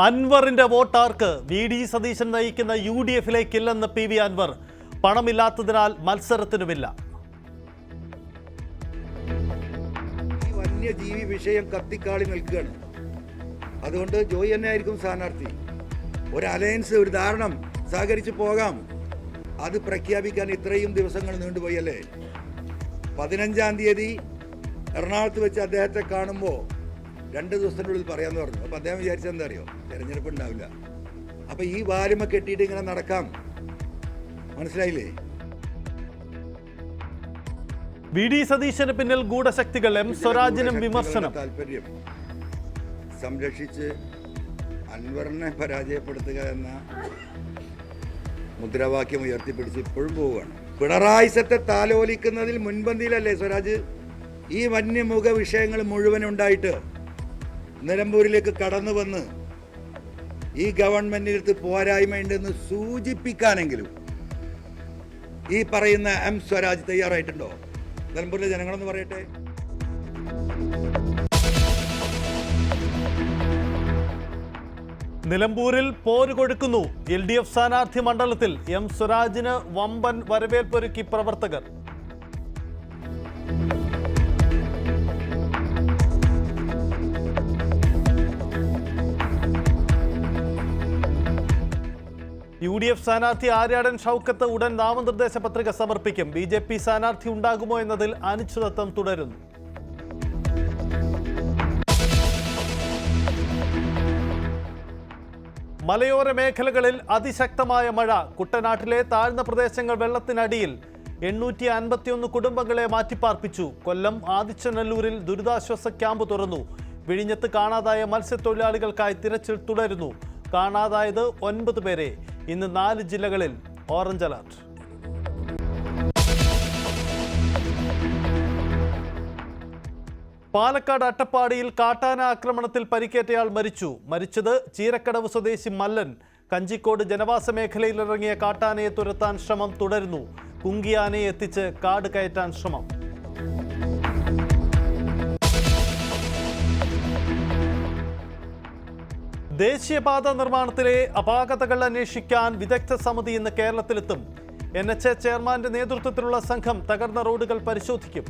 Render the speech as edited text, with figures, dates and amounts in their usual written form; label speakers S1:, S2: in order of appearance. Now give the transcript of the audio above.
S1: അൻവറിന്റെ വോട്ടാർക്ക് വി.ഡി. സതീശൻ നയിക്കുന്ന UDF-ലേക്കില്ലെന്ന് PV അൻവർ. പണമില്ലാത്തതിനാൽ മത്സരത്തിനുമില്ല.
S2: ഈ വന്യജീവി വിഷയം കത്തിക്കാളി നിൽക്കുകയാണ്. അതുകൊണ്ട് ജോയി തന്നെ ആയിരിക്കും സ്ഥാനാർത്ഥി. ഒരു അലയൻസ്, ഒരു ധാരണം സഹകരിച്ച് പോകാം. അത് പ്രഖ്യാപിക്കാൻ ഇത്രയും ദിവസങ്ങൾ നീണ്ടുപോയല്ലേ. 15-ാം തീയതി എറണാകുളത്ത് വെച്ച് അദ്ദേഹത്തെ കാണുമ്പോൾ 2 ദിവസത്തിനുള്ളിൽ പറയാമെന്ന് പറഞ്ഞു. അപ്പോൾ അദ്ദേഹം വിചാരിച്ചത് എന്താ അറിയോ, തെരഞ്ഞെടുപ്പ് ഉണ്ടാവില്ല. അപ്പോൾ ഈ വാലുമ കെട്ടിയിട്ട് ഇങ്ങനെ നടക്കാം. മനസ്സിലായില്ലേ?
S1: വി.ഡി. സതീശന് പിന്നിൽ ഗൂഢശക്തികൾ. എം സ്വരാജിനും വിമർശനം.
S2: താല്പര്യം സംരക്ഷിച്ച് അൻവറിനെ പരാജയപ്പെടുത്തുക എന്ന മുദ്രാവാക്യം ഉയർത്തിപ്പിടിച്ച് ഇപ്പോഴും പോവുകയാണ്. പിണറായി സത്തെ താലോലിക്കുന്നതിൽ മുൻപന്തിയിലല്ലേ സ്വരാജ്? ഈ വന്യമുഖ വിഷയങ്ങൾ മുഴുവൻ ഉണ്ടായിട്ട് നിലമ്പൂരിലേക്ക് കടന്നു വന്ന് ഈ ഗവൺമെന്റിനടുത്ത് പോരായ്മയുണ്ടെന്ന് സൂചിപ്പിക്കാനെങ്കിലും ഈ പറയുന്ന എം സ്വരാജ് തയ്യാറായിട്ടുണ്ടോ? നിലമ്പൂരിലെ ജനങ്ങളെന്ന് പറയട്ടെ.
S1: നിലമ്പൂരിൽ പോര് കൊഴുക്കുന്നു. LDF സ്ഥാനാർത്ഥി മണ്ഡലത്തിൽ എം സ്വരാജിന് വമ്പൻ വരവേൽപ്പൊരുക്കി പ്രവർത്തകർ. UDF സ്ഥാനാർത്ഥി ആര്യാടൻ ഷൗക്കത്ത് ഉടൻ നാമനിർദ്ദേശ പത്രിക സമർപ്പിക്കും. BJP സ്ഥാനാർത്ഥി ഉണ്ടാകുമോ എന്നതിൽ അനിശ്ചിതത്വം തുടരുന്നു. മലയോര മേഖലകളിൽ അതിശക്തമായ മഴ. കുട്ടനാട്ടിലെ താഴ്ന്ന പ്രദേശങ്ങൾ വെള്ളത്തിനടിയിൽ. 851 കുടുംബങ്ങളെ മാറ്റിപ്പാർപ്പിച്ചു. കൊല്ലം ആദിച്ചനല്ലൂരിൽ ദുരിതാശ്വാസ ക്യാമ്പ് തുറന്നു. വിഴിഞ്ഞത്ത് കാണാതായ മത്സ്യത്തൊഴിലാളികൾക്കായി തിരച്ചിൽ തുടരുന്നു. കാണാതായത് 9 പേരെ. ഇന്ന് 4 ജില്ലകളിൽ ഓറഞ്ച് അലർട്ട്. പാലക്കാട് അട്ടപ്പാടിയിൽ കാട്ടാന ആക്രമണത്തിൽ പരിക്കേറ്റയാൾ മരിച്ചത് ചീരക്കടവ് സ്വദേശി മല്ലൻ. കഞ്ചിക്കോട് ജനവാസ മേഖലയിലിറങ്ങിയ കാട്ടാനയെ തുരത്താൻ ശ്രമം തുടരുന്നു. കുങ്കിയാനയെ എത്തിച്ച് കാട് കയറ്റാൻ ശ്രമം. ദേശീയപാത നിർമ്മാണത്തിലെ അപാകതകൾ അന്വേഷിക്കാൻ വിദഗ്ധ സമിതി ഇന്ന് കേരളത്തിലെത്തും. NHA ചെയർമാന്റെ നേതൃത്വത്തിലുള്ള സംഘം തകർന്ന റോഡുകൾ പരിശോധിക്കും.